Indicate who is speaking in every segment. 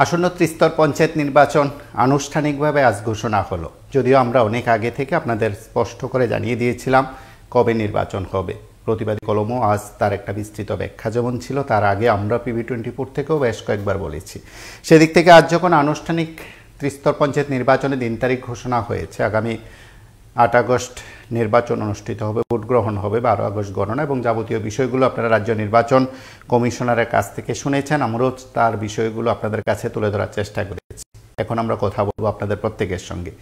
Speaker 1: আসন্ন ত্রিস্তর পঞ্চায়েত নির্বাচন আনুষ্ঠানিকভাবে আজ ঘোষণা হলো। যদিও আমরা অনেক আগে থেকে আপনাদের স্পষ্ট করে জানিয়ে দিয়েছিলাম কবে নির্বাচন হবে। প্রতিবাদী কলমও আজ তার একটা বিস্তৃত ব্যাখ্যা যেমন ছিল, তার আগে আমরা PV24 থেকেও বেশ কয়েকবার বলেছি। সেদিক থেকে আজ যখন আনুষ্ঠানিক ত্রিস্তর পঞ্চায়েত নির্বাচনের দিন তারিখ ঘোষণা হয়েছে, আগামী 8 আগস্ট নির্বাচন অনুষ্ঠিত হবে, ভোট গ্রহণ হবে, 12 আগস্ট গণনা এবং যাবতীয় বিষয়গুলো আপনারা রাজ্য নির্বাচন কমিশনারের কাছ থেকে শুনেছেন। আমরাও তার বিষয়গুলো আপনাদের কাছে তুলে ধরার চেষ্টা করেছি। এখন আমরা কথা বলবো আপনাদের প্রত্যেকের সঙ্গে।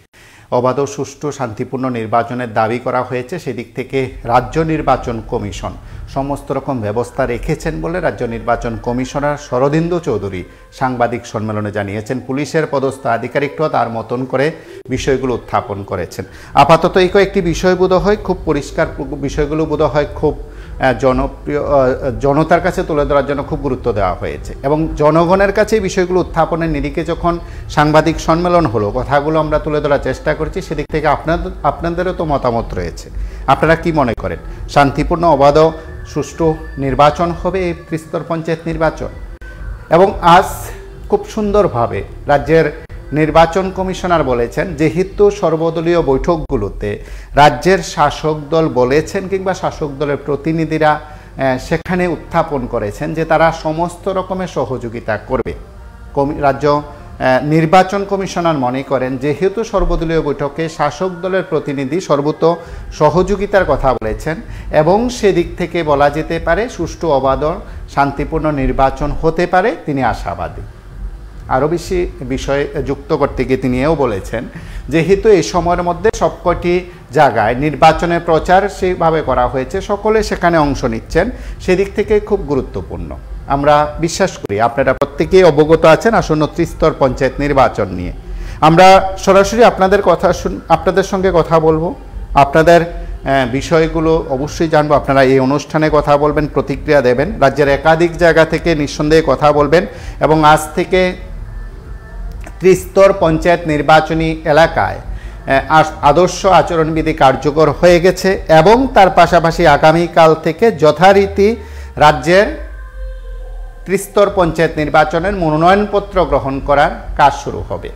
Speaker 1: অবাধ, সুষ্ঠু, শান্তিপূর্ণ নির্বাচনের দাবি করা হয়েছে। সেদিক থেকে রাজ্য নির্বাচন কমিশন সমস্ত রকম ব্যবস্থা রেখেছেন বলে রাজ্য নির্বাচন কমিশনার শরদিন্দু চৌধুরী সাংবাদিক সম্মেলনে জানিয়েছেন। পুলিশের পদস্থ আধিকারিকরাও তার মতন করে বিষয়গুলো উত্থাপন করেছেন। আপাতত এই কয়েকটি বিষয় বোধহয় খুব পরিষ্কার, বিষয়গুলো বোধহয় খুব জনপ্রিয়, জনতার কাছে তুলে ধরার জন্য খুব গুরুত্ব দেওয়া হয়েছে এবং জনগণের কাছে এই বিষয়গুলো উত্থাপনের নিরিখে যখন সাংবাদিক সম্মেলন হলো, কথাগুলো আমরা তুলে ধরার চেষ্টা করছি। সেদিক থেকে আপনাদেরও তো মতামত রয়েছে। আপনারা কি মনে করেন, শান্তিপূর্ণ, অবাধ, সুষ্ঠু নির্বাচন হবে এই ত্রিস্তর পঞ্চায়েত নির্বাচন? এবং আজ খুব সুন্দরভাবে রাজ্যের নির্বাচন কমিশনার বলেছেন, যেহেতু সর্বদলীয় বৈঠকগুলোতে রাজ্যের শাসক দল বলেছেন কিংবা শাসক দলের প্রতিনিধিরা সেখানে উত্থাপন করেছেন যে তারা সমস্ত রকমের সহযোগিতা করবে। রাজ্য নির্বাচন কমিশনার মনে করেন, যেহেতু সর্বদলীয় বৈঠকে শাসক দলের প্রতিনিধি সর্বত সহযোগিতার কথা বলেছেন এবং সেদিক থেকে বলা যেতে পারে সুষ্ঠু, অবাধ, শান্তিপূর্ণ নির্বাচন হতে পারে, তিনি আশাবাদী। আরও বেশি বিষয় যুক্ত করতে গিয়ে তিনি এও বলেছেন, যেহেতু এই সময়ের মধ্যে সবকটি জায়গায় নির্বাচনের প্রচার সেইভাবে করা হয়েছে, সকলে সেখানে অংশ নিচ্ছেন, সেদিক থেকে খুব গুরুত্বপূর্ণ। আমরা বিশ্বাস করি আপনারা প্রত্যেকেই অবগত আছেন আসন্ন ত্রিস্তর পঞ্চায়েত নির্বাচন নিয়ে। আমরা সরাসরি আপনাদের সঙ্গে কথা বলবো, আপনাদের বিষয়গুলো অবশ্যই জানবো। আপনারা এই অনুষ্ঠানে কথা বলবেন, প্রতিক্রিয়া দেবেন, রাজ্যের একাধিক জায়গা থেকে নিঃসন্দেহে কথা বলবেন এবং আজ থেকে ত্রিস্তর পঞ্চায়েত নির্বাচনী এলাকায় আদর্শ আচরণবিধি কার্যকর হয়ে গেছে এবং তার পাশাপাশি আগামীকাল থেকে যথারীতি রাজ্যের ত্রিস্তর পঞ্চায়েত নির্বাচনের মনোনয়নপত্র গ্রহণ করার কাজ শুরু হবে।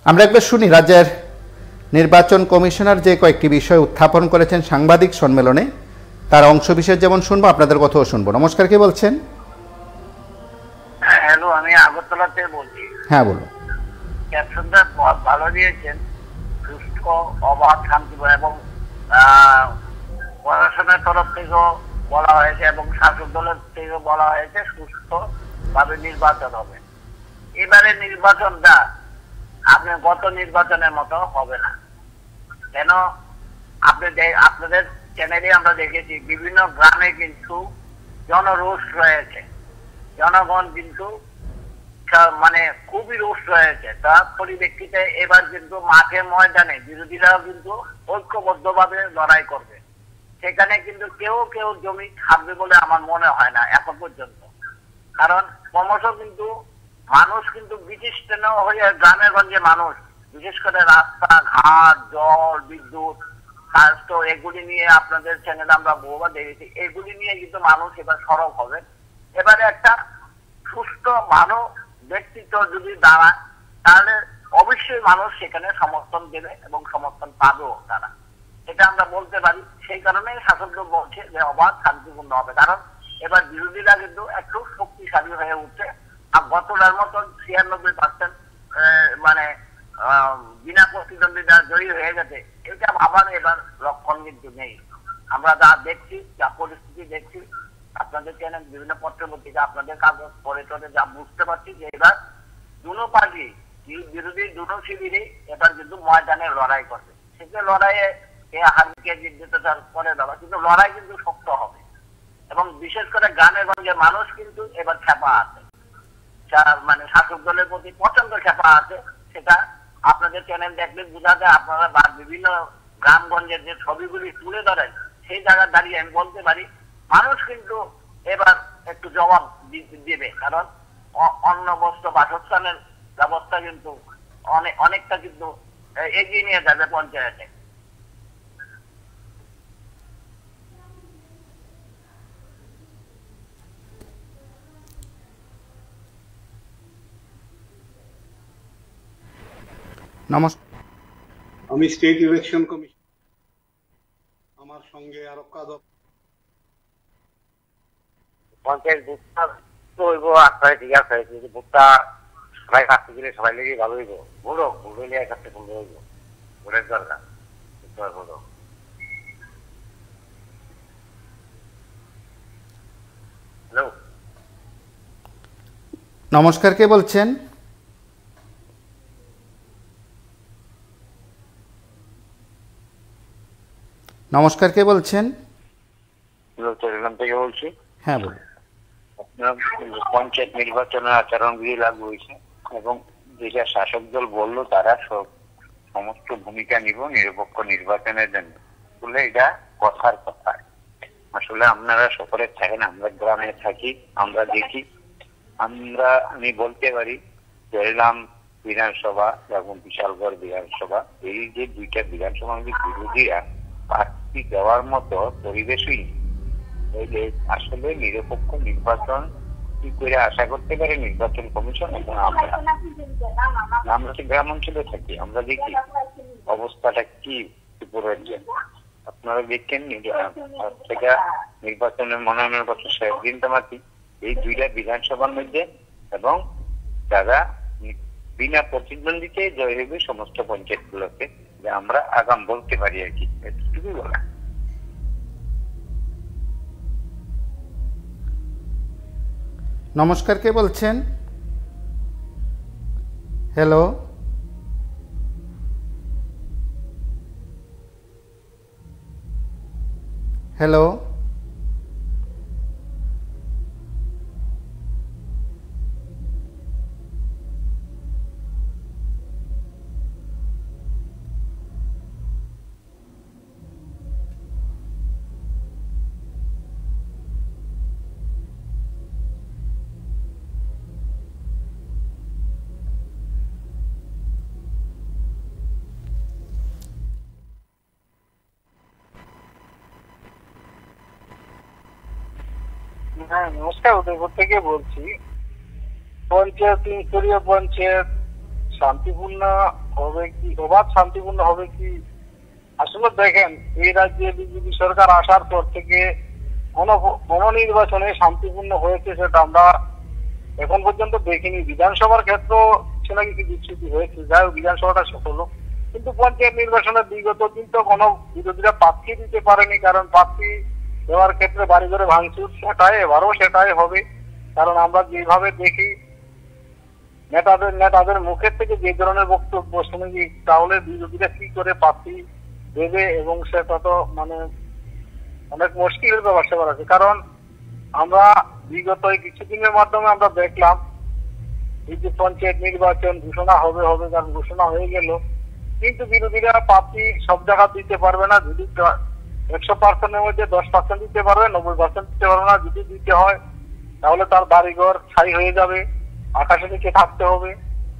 Speaker 1: আমরা একবার শুনি রাজ্যের নির্বাচন কমিশনার যে কয়েকটি বিষয় উত্থাপন করেছেন সাংবাদিক সম্মেলনে, তার অংশবিশেষ যেমন শুনবো, আপনাদের কথাও শুনবো। নমস্কার, কে বলছেন?
Speaker 2: হ্যালো, আমি আগরতলা থেকে বলছি।
Speaker 1: হ্যাঁ, বলুন।
Speaker 2: ক্যাপশনটা ভালো দিয়েছেন, সুস্থ, অবাধ, শান্তিপূর্ণ এবং প্রশাসনের তরফ থেকেও বলা হয়েছে এবং শাসক দলের থেকেও বলা হয়েছে সুস্থভাবে নির্বাচন হবে। এবারে নির্বাচনটা আপনি গত নির্বাচনের মতো হবে না। কেন? আপনাদের চ্যানেলে আমরা দেখেছি বিভিন্ন গ্রামে কিন্তু জনরোষ রয়েছে, জনগণ কিন্তু মানে খুবই রোষ রয়েছে। তার পরিপ্রেক্ষিতে এবার কিন্তু মাঠে ময়দানে বিরোধীরাও কিন্তু ঐক্যবদ্ধভাবে লড়াই করবে। সেখানে কিন্তু কেউ জমি ছাড়বে বলে আমার মনে হয় না এখন পর্যন্ত। কারণ ক্রমশ কিন্তু মানুষ কিন্তু বিশিষ্ট হয়ে গ্রামে গঞ্জে মানুষ, বিশেষ করে রাস্তা ঘাট, জল, বিদ্যুৎ, স্বাস্থ্য, এগুলি নিয়ে আপনাদের চ্যানেলে আমরা বহুবার দেখেছি, এগুলি নিয়ে কিন্তু মানুষ এবার সরব হবে। এবারে একটা সুস্থ ভালো ব্যক্তিত্ব যদি দাঁড়ায় তাহলে অবশ্যই মানুষ সেখানে সমর্থন দেবে এবং সমর্থন পাবেও তারা, এটা আমরা বলতে পারি। সেই কারণেই শাসক দল বলছে যে অবাধ, শান্তিপূর্ণ হবে। কারণ এবার বিরোধীরা কিন্তু একটু শক্তিশালী হয়ে উঠছে। আর গতটার মতন 96% মানে বিনা প্রতিদ্বন্দ্বিতা জয়ী হয়ে গেছে, এটা ভাবার এবার লক্ষণ কিন্তু নেই। আমরা যা দেখছি, যা পরিস্থিতি দেখছি, আপনাদের চ্যানেল, বিভিন্ন পত্র পত্রিকা, আপনাদের কাগজ পড়ে টরে যা বুঝতে পারছি যে এবার দুনো পার্টি, বিরোধী দুনো শিবিরে এবার কিন্তু ময়দানে লড়াই করবে। সেটা লড়াইয়ে কে হারকে জিজ্ঞেস করে দেওয়া, কিন্তু লড়াই কিন্তু শক্ত হবে এবং বিশেষ করে গ্রামে গঞ্জে মানুষ কিন্তু এবার খেপা আছে, মানে শাসক দলের প্রতি প্রচন্ড খেপা আছে। সেটা আপনাদের চ্যানেল দেখলে বোঝা যায়। আপনারা বিভিন্ন গ্রামগঞ্জের যে ছবিগুলি তুলে ধরেন, সেই জায়গায় দাঁড়িয়ে আমি বলতে পারি মানুষ কিন্তু এবার একটু জবাব দেবে। কারণ অন্ন, বস্ত্র, বাসস্থানের ব্যবস্থা কিন্তু অনেকটা কিন্তু এগিয়ে নিয়ে যাবে পঞ্চায়েতে।
Speaker 1: নমস্কার।
Speaker 3: আমি স্টেট ইলেকশন কমিশন, আমার সঙ্গে আরো
Speaker 2: পঞ্চায়েত ভোটটা তো হইব 8 তারিখ, ঠিক আছে। যদি ভোটটা সবাই কাটতে গেলে সবাই লেগে ভালো হইব। ভোট হইলে একসাথে ভোট হইব, ভোটের দরকার। হ্যালো,
Speaker 1: নমস্কার, কে বলছেন? নমস্কার, কে বলছেন?
Speaker 2: চট্টগ্রাম থেকে বলছি।
Speaker 1: হ্যাঁ, বলুন।
Speaker 2: আপনার পঞ্চায়েত নির্বাচনের আচরণবিধি লাগু হয়েছে এবং যেটা শাসক দল বললো তারা সমস্ত ভূমিকা নিব নিরপেক্ষ নির্বাচনের জন্য বলে, এটা কথার কথা। আসলে আপনারা শহরে থাকেন, আমরা গ্রামে থাকি, আমরা দেখি। আমি বলতে পারি জয়রাম বিধানসভা এবং বিশালগড় বিধানসভা, এই যে দুইটা বিধানসভা বিরোধীরা প্রার্থী দেওয়ার মতো পরিবেশই আসলে নিরপেক্ষ নির্বাচন কি করে আশা করতে পারে নির্বাচন কমিশন এবং আমরা তো গ্রাম অঞ্চলে থাকি, আমরা দেখি অবস্থাটা কি ত্রিপুরার জন্য। আপনারা দেখছেন থেকে নির্বাচনের মনোনয়নের পত্র দিন তামাতি এই দুইটা বিধানসভার মধ্যে এবং যারা বিনা প্রতিদ্বন্দ্বিতে জয় হবে সমস্ত পঞ্চায়েত গুলোকে, যে আমরা আগাম বলতে পারি আর কি, এটুকুই বলা।
Speaker 1: নমস্কার, কে বলছেন? হ্যালো, হ্যালো,
Speaker 4: হ্যাঁ, নমস্কার, উদয়পুর থেকে বলছি। পঞ্চায়েত স্তরীয় পঞ্চায়েত শান্তিপূর্ণ হবে কি, অবাধ শান্তিপূর্ণ হবে কি? আসলে দেখেন, এই রাজ্যে বিজেপি সরকার আসার পর থেকে নির্বাচনে শান্তিপূর্ণ হয়েছে সেটা আমরা এখন পর্যন্ত দেখিনি। বিধানসভার ক্ষেত্রে কিছু না কিছু বিচ্ছুতি হয়েছে, যাই হোক বিধানসভাটা সফল। কিন্তু পঞ্চায়েত নির্বাচনে বিগত দিন তো কোনো বিরোধীরা প্রার্থী দিতে পারেনি, কারণ প্রার্থী দেওয়ার ক্ষেত্রে বাড়ি ঘরে ভাঙচুর, এবারও সেটাই হবে। কারণ আমরা যেভাবে দেখি নেতাদের মুখের থেকে যে ধরনের বক্তব্য শুনেছি, তাহলে বিরোধীরা কি করে প্রার্থী দেবে এবং সেটা তো অনেক মুশকিলের ব্যাপার আছে। কারণ আমরা বিগত কিছুদিনের মাধ্যমে আমরা দেখলাম এই যে পঞ্চায়েত নির্বাচন ঘোষণা হবে, কারণ ঘোষণা হয়ে গেল, কিন্তু বিরোধীরা প্রার্থী সব জায়গা দিতে পারবে না। যদি 100%-এর মধ্যে 10% দিতে পারবে, 90% দিতে পারবে না। যদি দিতে হয় তাহলে তার বাড়িঘর ছাই হয়ে যাবে, আকাশে নিচে থাকতে হবে।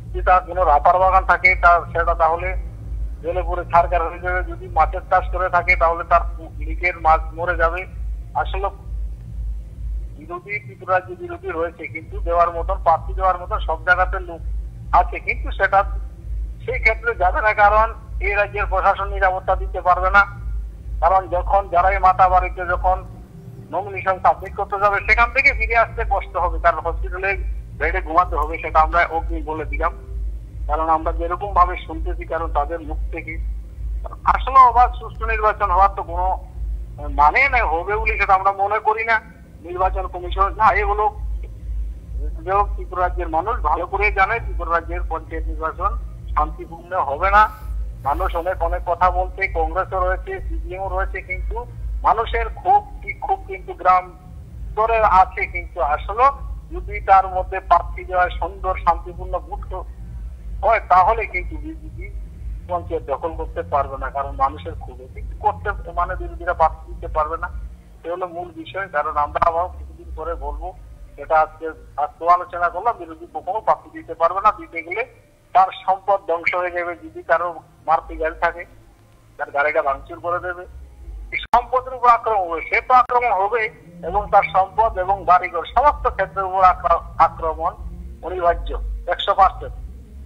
Speaker 4: যদি তার কোনো রাপার বাগান থাকে সেটা তাহলে জলে পড়ে ছাড়কার হয়ে যাবে। যদি মাছের চাষ করে থাকে তাহলে তার লিকের মাছ মরে যাবে। আসলে ত্রিপুরা রাজ্যে বিরোধী রয়েছে, কিন্তু দেওয়ার মতন, প্রার্থী দেওয়ার মতন সব জায়গাতে লোক আছে, কিন্তু সেটা সেই ক্ষেত্রে যাবে না। কারণ এই রাজ্যের প্রশাসন নিরাপত্তা দিতে পারবে না। কারণ যখন যারাই মাতা বাড়িতে যখন নমিনেশন সাবমিট করতে যাবে, সেখান থেকে ফিরে আসতে কষ্ট হবে, কারণ হসপিটালে বেডে ঘুমাতে হবে। সেটা আমরা অগ্নি বলে দিলাম, কারণ আমরা যেরকম ভাবে শুনতেছি, কারণ তাদের মুখ থেকে। আসলে অবাধ সুষ্ঠু নির্বাচন হওয়ার তো কোনো মানে নাই, হবে বলে সেটা আমরা মনে করি না। নির্বাচন কমিশন যাই হলো, ত্রিপুরা রাজ্যের মানুষ ভালো করে জানে ত্রিপুরা রাজ্যের পঞ্চায়েত নির্বাচন শান্তিপূর্ণ হবে না। মানুষ অনেক কথা বলছে, কংগ্রেসও রয়েছে, সিপিএম রয়েছে, কিন্তু মানুষের খুব কিন্তু গ্রাম স্তরে আছে। কিন্তু আসলে যদি তার মধ্যে প্রার্থী দেওয়া সুন্দর শান্তিপূর্ণ ভোট হয়, তাহলে কিন্তু বিজেপি পঞ্চায়েত দখল করতে পারবে না। কারণ মানুষের খুব করতে বিরোধীরা প্রার্থী দিতে পারবে না, এ হলো মূল বিষয়। কারণ আমরা আবার কিছুদিন পরে বলবো, এটা আজকে আলোচনা করলাম, বিরোধী কখনো প্রার্থী দিতে পারবে না। দিতে গেলে তার সম্পদ ধ্বংস হয়ে যাবে। যদি কারো মারুতি গাড়ি থাকে, তার গাড়িটা ভাঙচুর করে দেবে। সম্পদের উপর আক্রমণ হবে, সে তো আক্রমণ হবে, এবং তার সম্পদ এবং বাড়িঘর সমস্ত ক্ষেত্রের উপর আক্রমণ অনিবার্য 100%।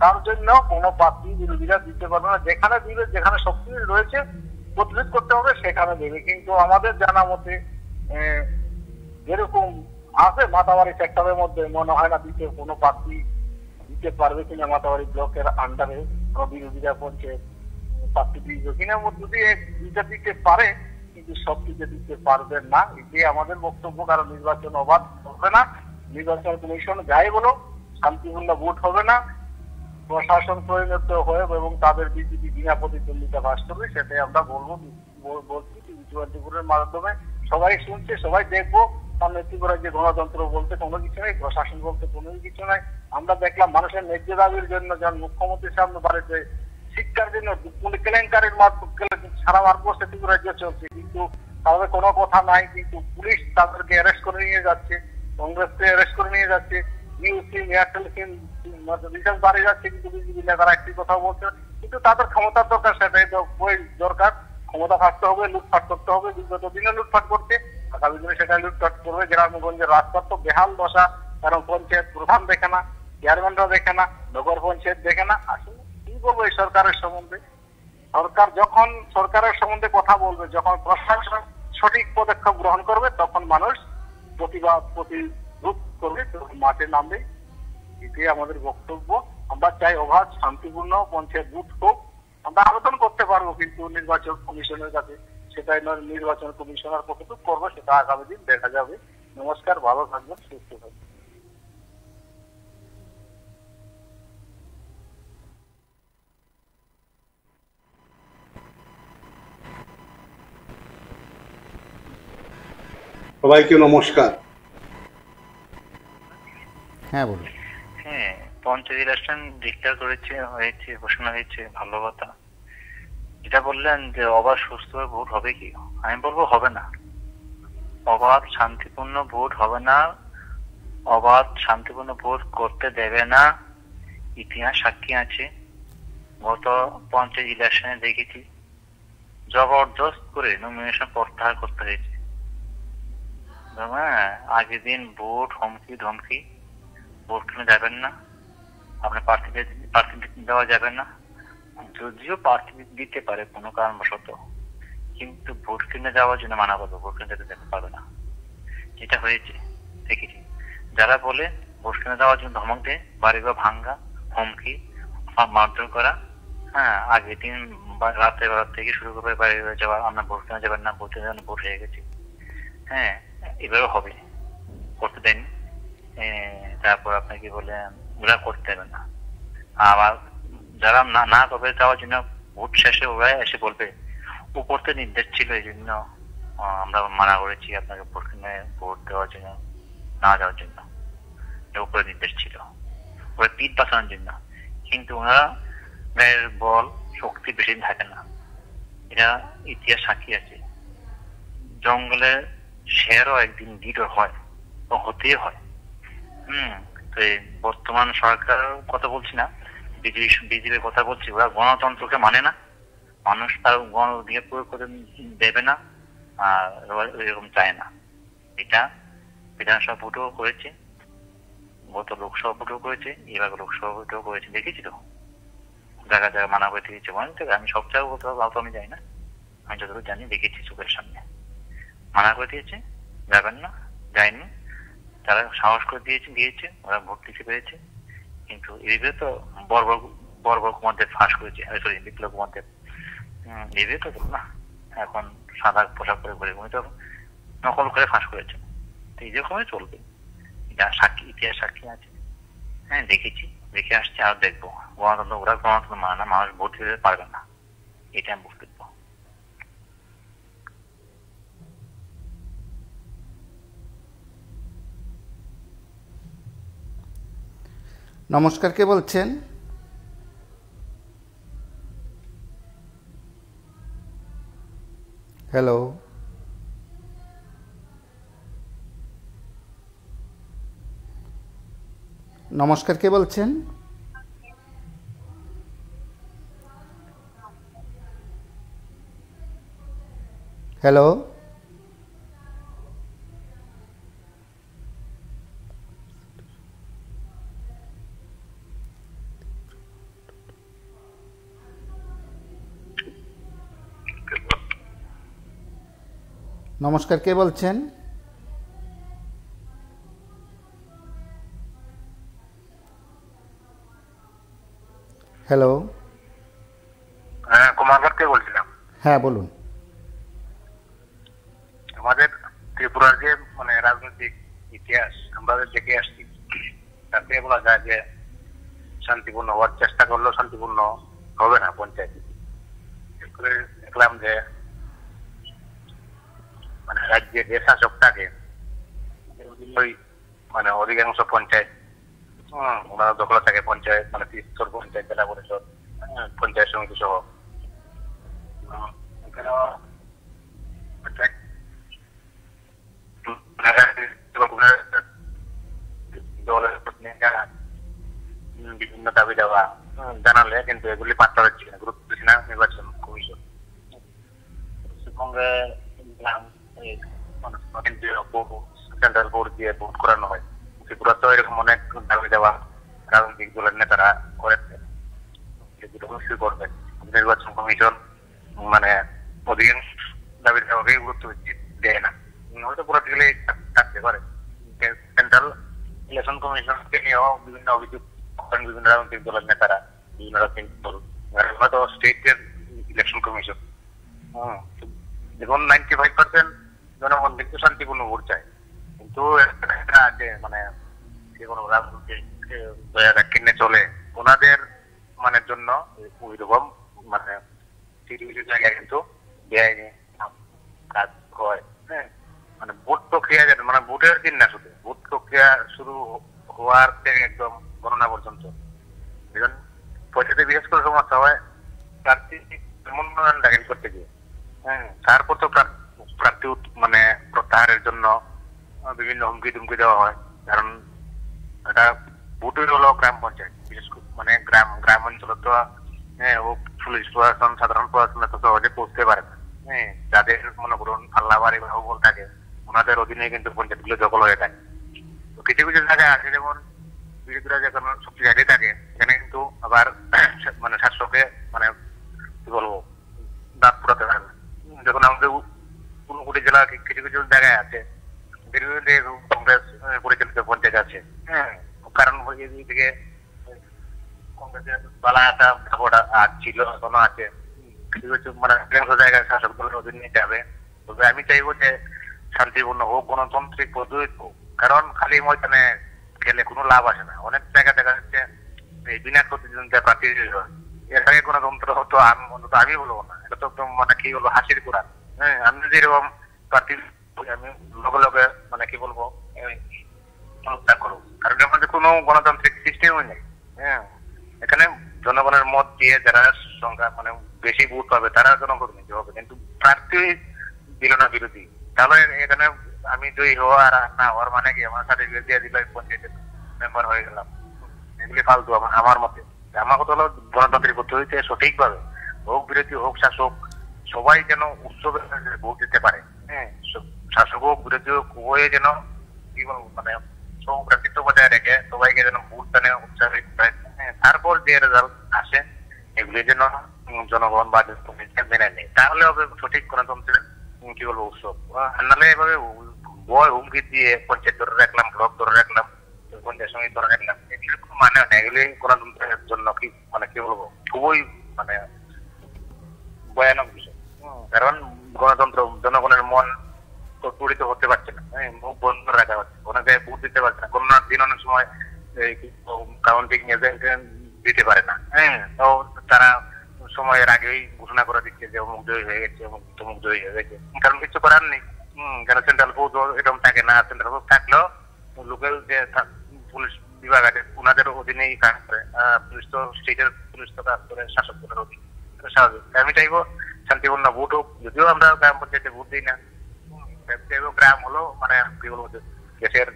Speaker 4: তার জন্য কোনো প্রার্থী বিরোধীরা দিতে পারবে না, যেখানে দিবে, যেখানে শক্তি রয়েছে প্রতিরোধ করতে হবে সেখানে দেবে। কিন্তু আমাদের জানা মতে যেরকম আছে মাতাবাড়ি সেক্টরের মধ্যে মনে হয় না দিতে কোনো প্রার্থী দিতে পারবে কিনা, মাতাবাড়ি ব্লকের আন্ডারে কোনো বিরোধীরা পঞ্চায়েত প্রার্থী দিবে কিনা, যদি দুইটা দিতে পারে কিন্তু সব দিতে পারবে না, এটি আমাদের বক্তব্য। কারণ নির্বাচন অবাধ হবে না, নির্বাচন কমিশন যাই বলো শান্তিপূর্ণ ভোট হবে না, প্রশাসন পরিণত হয়ে এবং তাদের বিজেপি বিনা প্রতিদ্বন্দ্বিতা পাস করবে, সেটাই আমরা বলছি টিভি 24-এর মাধ্যমে। সবাই শুনছে, সবাই দেখবো। নেতৃত্ব করে যে গণতন্ত্র বলতে কোনো কিছু নেই, প্রশাসন বলতে কোনো কিছু নাই। আমরা দেখলাম মানুষের ন্যায্য দাবির জন্য যখন মুখ্যমন্ত্রীর সামনে বাড়িতে শিক্ষার জন্য কেলেঙ্কারির সারা ভারতবর্ষে ত্রিপুরা রাজ্য চলছে, কিন্তু তাদের কোনো কথা নাই। কিন্তু পুলিশ তাদেরকে অ্যারেস্ট করে নিয়ে যাচ্ছে, কংগ্রেসকে অ্যারেস্ট করে নিয়ে যাচ্ছে, জিও সিম, এয়ারটেল সিম রিচার্জ বাড়িয়ে যাচ্ছে, কিন্তু বিজেপি নেতারা একটি কথা বলছে। কিন্তু তাদের ক্ষমতার দরকার, সেটাই তো দরকার। ক্ষমতা থাকতে হবে, লুটপাট করতে হবে। বিগত দিনে লুটপাট করছে, আগামী দিনে সেটা লুটপাট করবে। গ্রামগঞ্জের রাস্তার তো বেহাল দশা, কারণ পঞ্চায়েত প্রধান দেখে না, চেয়ারম্যানরা দেখে না, নগর পঞ্চায়েত দেখে না। আসলে কি বলবো এই সরকারের সম্বন্ধে? সরকার যখন সরকারের সম্বন্ধে কথা বলবে, যখন প্রশাসন সঠিক পদক্ষেপ গ্রহণ করবে, তখন মানুষ প্রতিরোধ করবে, তখন মাঠে নামবে। এটাই আমাদের বক্তব্য। আমরা চাই অবাধ শান্তিপূর্ণ পঞ্চায়েত ভোট হোক। আমরা আবেদন করতে পারবো, কিন্তু নির্বাচন কমিশনের কাছে, সেটাই নির্বাচন কমিশনার কতটুকু করবো সেটা আগামী দিন দেখা যাবে। নমস্কার, ভালো থাকবেন, সুস্থ থাকবেন।
Speaker 3: সবাইকে নমস্কার।
Speaker 1: হ্যাঁ বলুন।
Speaker 5: হ্যাঁ, পঞ্চায়েত ইলেকশন ডিক্লেয়ার হয়েছে, ঘোষণা হয়েছে, ভালো কথা। এটা বললেন যে অবাধ সুস্থভাবে ভোট হবে কি? আমি বলবো হবে না। অবাধ শান্তিপূর্ণ ভোট হবে না, অবাধ শান্তিপূর্ণ ভোট করতে দেবে না। ইতিহাস সাক্ষী আছে, গত পঞ্চায়েত ইলেকশনে দেখেছি জবরদস্ত করে নমিনেশন প্রত্যাহার করতে হয়েছে। হ্যাঁ, আগের দিন ভোট হুমকি ধমকি, ভোট কিনে যাবেন না, আপনার প্রার্থী দেওয়া যাবে না। যদিও প্রার্থী দিতে পারে কোনো কারণবশত, কিন্তু ভোট কিনে যাওয়ার জন্য মানা করবো, ভোট কিনে যেতে পারবে না। এটা হয়েছে, দেখেছি। যারা বলে ভোট কিনে দেওয়ার জন্য ধমক দেয়, বাড়িঘর ভাঙ্গা, হুমকি, মারধর করা। হ্যাঁ, আগের দিন রাতের বেলা থেকে শুরু করে বাড়ি যাওয়া, আপনার ভোট কিনে যাবেন না, ভোট কিনে যাবেন, ভোট হয়ে গেছে। হ্যাঁ, এবারও হবে, করতে দেন। তারপর আপনাকে বলে ওরা করতে দেবে না। আবার যারা না করবে যাওয়ার জন্য ভোট শেষে ওরা এসে বলবে উপর থেকে নির্দেশ ছিল, এই জন্য আমরা মানা করেছি আপনাকে ভোট দেওয়ার জন্য, না যাওয়ার জন্য। উপরে নির্দেশ ছিল, ওরা পিঠ বাঁচানোর জন্য। কিন্তু ওনারা গায়ের বল শক্তি বেশি থাকে না, এটা ইতিহাস সাক্ষী আছে। জঙ্গলে শেরও একদিন লিডার হয়, হতেই হয়। তো বর্তমান সরকার কথা বলছি না, বিজেপির কথা বলছি। ওরা গণতন্ত্রকে মানে না, মানুষ তার গণ অধিকার প্রয়োগ করে দেবে না, আর এরকম চায় না। এটা বিধানসভা ভোটও করেছে, গত লোকসভা ভোটও করেছে, এবার লোকসভা ভোটও করেছে, দেখেছি তো জায়গা জায়গা মানা করে দিয়েছে। আমি সব জায়গায় বলতে পারবো, আমি যাই না, আমি যতটুকু জানি দেখেছি চোখের সামনে মানা করে দিয়েছে, যাবেন না, যায়নি। তারা সাহস করে দিয়েছে, ওরা ভোট দিতে পেরেছে। কিন্তু এইভাবে তো বর্বর কুমারদের ফাঁস করেছে, সরি বিপ্লব কুমারদের, এইভাবে তো না। এখন সাদা পোশাক পরে ঘুরে উনি তো নকল করে ফাঁস করেছে। তো এই রকমই চলবে, এটা সাক্ষী, ইতিহাস সাক্ষী আছে। হ্যাঁ, দেখেছি, দেখে আসছে, আর দেখবো। গণতন্ত্র, ওরা গণতন্ত্র মানে না, মানুষ ভোট দিতে পারবে না, এটা আমি বক্তব্য।
Speaker 1: নমস্কার, কে বলছেন? হ্যালো, নমস্কার, কে বলছেন? হ্যালো, নমস্কার, কে বলছেন? হ্যালো,
Speaker 4: হ্যাঁ, কুমারঘাট থেকে বলছিলাম।
Speaker 1: হ্যাঁ বলুন।
Speaker 4: আমাদের ত্রিপুরার যে মানে রাজনৈতিক ইতিহাস আমরা দেখে আসছি, তাতে বলা যায় যে শান্তিপূর্ণ হওয়ার চেষ্টা করলেও শান্তিপূর্ণ হবে না পঞ্চায়েত। দেখলাম যে মানে রাজ্যের যে শাসক থাকে ওই মানে অধিকাংশ পঞ্চায়েত ওনারা দখলে থাকে, পঞ্চায়েত মানে স্তর পঞ্চায়েত, জেলা পরিষদ, পঞ্চায়েত সমিতি সহ। বিভিন্ন দাবি দেওয়া জানালে কিন্তু এগুলি পাত্তা দিচ্ছে না, গুরুত্ব দিচ্ছে না নির্বাচন কমিশন। পশ্চিমবঙ্গে সেন্ট্রাল বোর্ড দিয়ে ভোট করানো হয়, ত্রিপুরা তো এরকম অনেক দাবি দেওয়া রাজনৈতিক দলের নেতারা করেছে, করবে নির্বাচন কমিশন মানে অধিকাংশ দাবি দেওয়াকে গুরুত্ব দেয় না, হয়তো পুরোটিগুলি থাকতে পারে। সেন্ট্রাল ইলেকশন কমিশনকে নিয়েও বিভিন্ন অভিযোগ করেন বিভিন্ন রাজনৈতিক দলের নেতারা, বিভিন্ন রাজনৈতিক দল, হয়তো স্টেটের ইলেকশন কমিশন। দেখুন 95% জনগণ কিন্তু শান্তিপূর্ণ ভোট চায়, কিন্তু আছে মানে যে কোনো রাজনৈতিক কিনে চলে ওনাদের মানে জন্য ওই রকম মানে কিছু কিছু জায়গায় কিন্তু বেআইনি কাজ হয়। হ্যাঁ, মানে ভোট প্রক্রিয়া মানে ভোটের দিন না, শুধু ভোট প্রক্রিয়া শুরু হওয়ার থেকে একদম গণনা পর্যন্ত পয়সাতে বিশেষ করে সমস্যা হয় প্রার্থী মনোনয়ন দাখিল করতে গিয়ে। হ্যাঁ, তারপর তো প্রার্থী মানে প্রত্যাহারের জন্য বিভিন্ন হুমকি টুমকি দেওয়া হয়, কারণ এটা ভোটের হলো গ্রাম পঞ্চায়েত, বিশেষ করে মানে গ্রাম অঞ্চলে তো পুলিশ প্রশাসন সাধারণ প্রশাসনে তো সহজে পৌঁছতে পারে না। হ্যাঁ, যাদের মনে করুন আল্লাহ বাড়ি বাহুবল থাকে ওনাদের অধীনে কিন্তু পঞ্চায়েত গুলো দখল হয়ে থাকে। তো কিছু কিছু জায়গায় আছে যেমন বিরোধীরা যখন শক্তিশালী থাকে সেখানে কিন্তু আবার মানে শাসককে মানে কি বলবো দাঁত ফুটাতে পারে না। যখন আমাদের ঊনকোটি জেলা কিছু কিছু জায়গায় আছে কংগ্রেস পরিচালিত পঞ্চায়েত আছে। হ্যাঁ, কারণ থেকে কংগ্রেসের পালা একটা ছিল, এখনো আছে, কিছু কিছু মানে জায়গায় শাসক দলের অধীনে যাবে। তবে আমি চাইবো যে শান্তিপূর্ণ হোক, গণতান্ত্রিক পদ্ধতি হোক, কারণ খালি ময়দানে খেলে কোনো লাভ আসে না। অনেক জায়গা দেখা যাচ্ছে এই বিনা প্রতিদ্বন্দ্বিতা প্রার্থী এর আগে গণতন্ত্র হতো আমি বলবো না, এটা তো একদম মানে কি বলবো হাসির কোরআন। হ্যাঁ, আমি যেরকম প্রার্থী আমি লগে লগে মানে কি বলবো ত্যাগ করবো, কারণ আমাদের কোনো গণতান্ত্রিক সিস্টেমই নেই। হ্যাঁ, এখানে জনগণের মত দিয়ে যারা সংখ্যা মানে বেশি ভোট পাবে তারা জনপ্রতিনিধি হবে, কিন্তু প্রার্থী দিল না বিরোধী, তাহলে এখানে আমি জয়ী হওয়া আর না হওয়ার মানে কি আমার সার্টিফিকেট দিয়ে দিল পঞ্চায়েতের মেম্বার হয়ে গেলাম, এগুলি ফালতু আমার মতে। আমার কথা হলো গণতান্ত্রিক পদ্ধতিতে সঠিকভাবে হোক বিরোধী হোক শাসক সবাই যেন উৎসবে ভোট দিতে পারে। হ্যাঁ, শাসক হোক বিরোধী হোক হয়ে যেন কি বলবো মানে সৌভ্রাতৃত্ব বজায় রেখে সবাইকে যেন ভোট দানে উৎসাহিত করে। তারপর যে রেজাল্ট আসে এগুলি যেন জনগণ বা মেনে নেয়, তাহলে হবে সঠিক গণতন্ত্রের কি বলবো উৎসব। নাহলে এভাবে ভয় হুমকি দিয়ে পঞ্চায়েত ধরে রাখলাম, ব্লক ধরে রাখলাম, পঞ্চায়েত সমিতি ধরে রাখলাম, এগুলি কোনো মানে হয় না। এগুলি গণতন্ত্রের জন্য কি মানে কি বলবো খুবই মানে ভয়ানক বিষয়। কারণ গণতন্ত্র জনগণের মন তো পূরিত হতে পারছে না, মুখ বন্ধ রাখা হচ্ছে, অনেকে ভোট দিতে পারছে না, করোনার দিন অনেক সময় কাউন্টিং এজেন্ট দিতে পারে না। হ্যাঁ, তো তারা সময়ের আগেই ঘোষণা করে দিচ্ছে যে অমুক জয়ী হয়ে গেছে, অমুক তমুক জয়ী হয়ে গেছে, কারণ কিছু করার নেই। কেন সেন্ট্রাল বোর্ড এরকম থাকে না, সেন্ট্রাল বোর্ড থাকলেও লোকাল যে পুলিশ বিভাগ আছে ওনাদের অধীনেই কাজ করে, পুলিশ তো স্টেটের পুলিশ তো কাজ করে শাসক দলের অধীনে, স্বাভাবিক। আমি চাইবো শান্তিপূর্ণ ভোট হোক, যদিও আমরা গ্রাম পঞ্চায়েতে ভোট দিই না, গ্রাম হলো মানে কি বলবো দেশের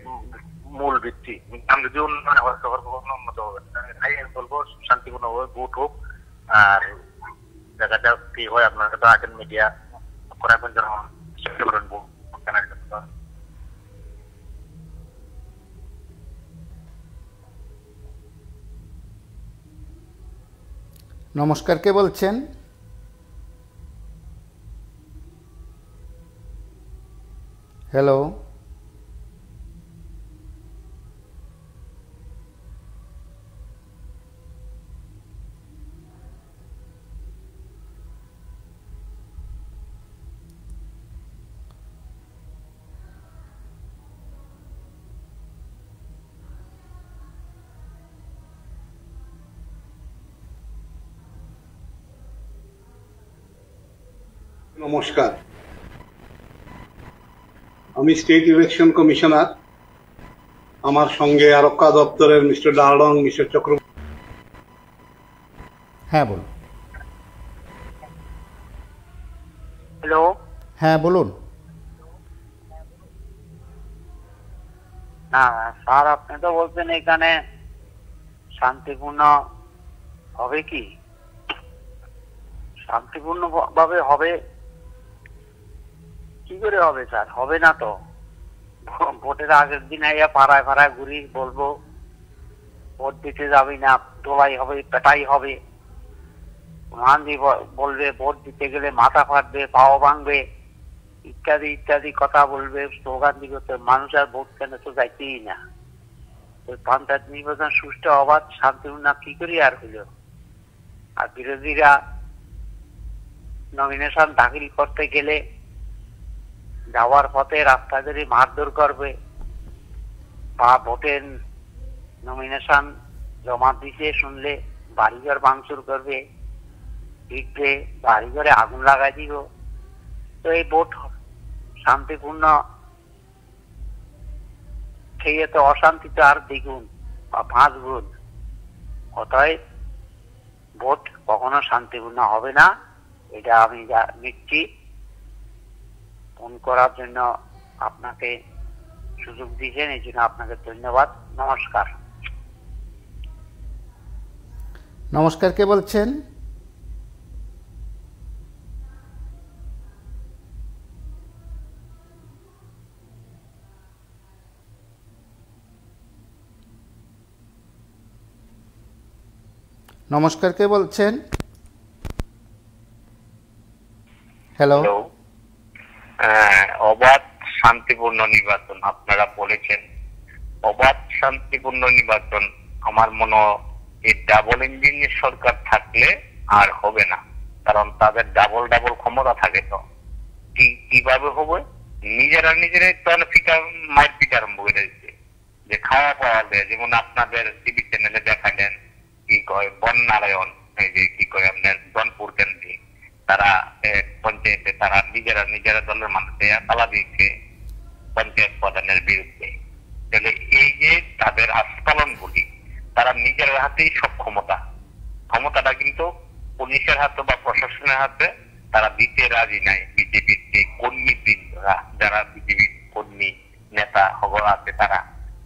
Speaker 4: মূল ভিত্তি, গ্রাম যদি উন্নয়ন হয় শহর কখনো উন্নত হবে। তাই আমি বলবো শান্তিপূর্ণ ভোট হোক, আর দেখা যাক কি হয়। আপনারা তো আছেন মিডিয়া করাবেন,
Speaker 5: সাহায্য করেন ভোট কেনার জন্য।
Speaker 1: নমস্কার, কে বলছেন? হ্যালো,
Speaker 3: নমস্কার, আমি স্টেট ইলেকশন কমিশনার। আমার সঙ্গে আরক্ষা দপ্তরের মিস্টার ডালং, মিস্টার চক্রবর্তী।
Speaker 1: হ্যাঁ বলুন।
Speaker 2: হ্যালো,
Speaker 1: হ্যাঁ বলুন।
Speaker 2: না স্যার, আপনি তো বলছেন এখানে শান্তিপূর্ণ হবে, কি শান্তিপূর্ণ ভাবে হবে? কি করে হবে স্যার? হবে না তো। ভোটের আগের দিন আইয়া পাড়ায় পাড়ায় ঘুরি, বলবো ভোট দিতে যাবি না, দোলাই হবে, পেটাই হবে। গান্ধী বলবে ভোট দিতে গেলে মাথা ফাটবে, পাও ভাঙবে, ইত্যাদি ইত্যাদি কথা বলবে, স্লোগান দিবে। তো মানুষ আর ভোট কেন তো যাইতেই না। ওই পঞ্চায়েত নির্বাচন সুষ্ঠু অবাধ শান্তিপূর্ণ কি করে আর হইল? আর বিরোধীরা নমিনেশন দাখিল করতে গেলে যাওয়ার পথে রাস্তা ধরে মারধর করবে, বা ভোটের নমিনেশন জমা দিতে শুনলে বাড়িঘর ভাঙচুর করবে, পিটবে, বাড়িঘরে আগুন লাগাই দিব। তো এই ভোট শান্তিপূর্ণ খেয়ে তো অশান্তি তো আর দ্বিগুণ বা 5 গুণ। অতএব ভোট কখনো শান্তিপূর্ণ হবে না, এটা আমি নিশ্চিত। ফোন করার জন্য আপনাকে সুযোগ দিয়েছেন, এই জন্য আপনাকে ধন্যবাদ। নমস্কার।
Speaker 1: নমস্কার, কে বলছেন? নমস্কার, কে বলছেন? হ্যালো।
Speaker 5: অবাধ শান্তিপূর্ণ নির্বাচন আপনারা বলেছেন। অবাধ শান্তিপূর্ণ নির্বাচন আমার মনে হয় এই ডাবল ইঞ্জিনের সরকার থাকলে আর হবে না, কারণ তাদের ডাবল ডাবল ক্ষমতা থাকে। তো কিভাবে হবে? নিজেরাই তো মারপিট আরম্ভ করে দিচ্ছে, যে খাওয়া পাওয়া যায়। যেমন আপনাদের টিভি চ্যানেলে দেখালেন কি কয় বননারায়ণ, এই যে কি কয় আপনার জনপুর কেন্দ্রে তারা পঞ্চায়েতে তারা নিজেরা দলের মানুষে তালা দিচ্ছে পঞ্চায়েত প্রধানের বিরুদ্ধে। তাহলে এই যে তাদের আস্ফালন গুলি, তারা নিজের হাতেই সব ক্ষমতাটা কিন্তু পুলিশের হাতে বা প্রশাসনের হাতে তারা দিতে রাজি নাই। বিজেপির যে কর্মী বৃন্দরা, যারা বিজেপির কর্মী নেতা খবর আছে, তারা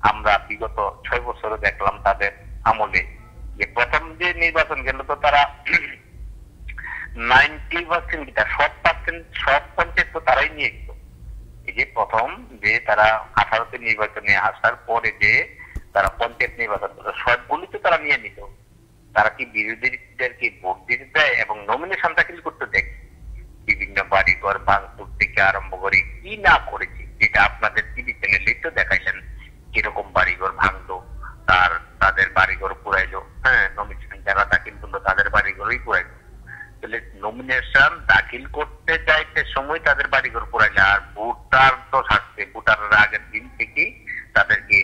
Speaker 5: আমরা বিগত 6 বছরে দেখলাম তাদের আমলে যে প্রথম যে নির্বাচন গেল তো তারা 90% সব পঞ্চায়েত তো তারাই নিয়ে গেল। এই যে প্রথম যে তারা 18তে নির্বাচনে আসার পরে যে তারা পঞ্চায়েত নির্বাচন সবগুলি তো তারা নিয়ে নিত। তারা কি বিরোধীদেরকে ভোট দিতে দেয় এবং নমিনেশন দাখিল করতে দেয়? বিভিন্ন বাড়িঘর ভাঙচুর থেকে আরম্ভ করে কি না করেছে, যেটা আপনাদের টিভি চ্যানেলেই তো দেখাইলেন কিরকম বাড়িঘর ভাঙলো, তাদের বাড়িঘর পুরাইলো। হ্যাঁ, নমিনেশন যারা দাখিল করলো তাদের বাড়িঘরই পুরাইলো। তাহলে নমিনেশন দাখিল করতে চাইতে সময় তাদের বাড়িঘর পুরাইলে, আর ভোটার তো থাকছে, ভোটারের আগের দিন থেকেই তাদেরকে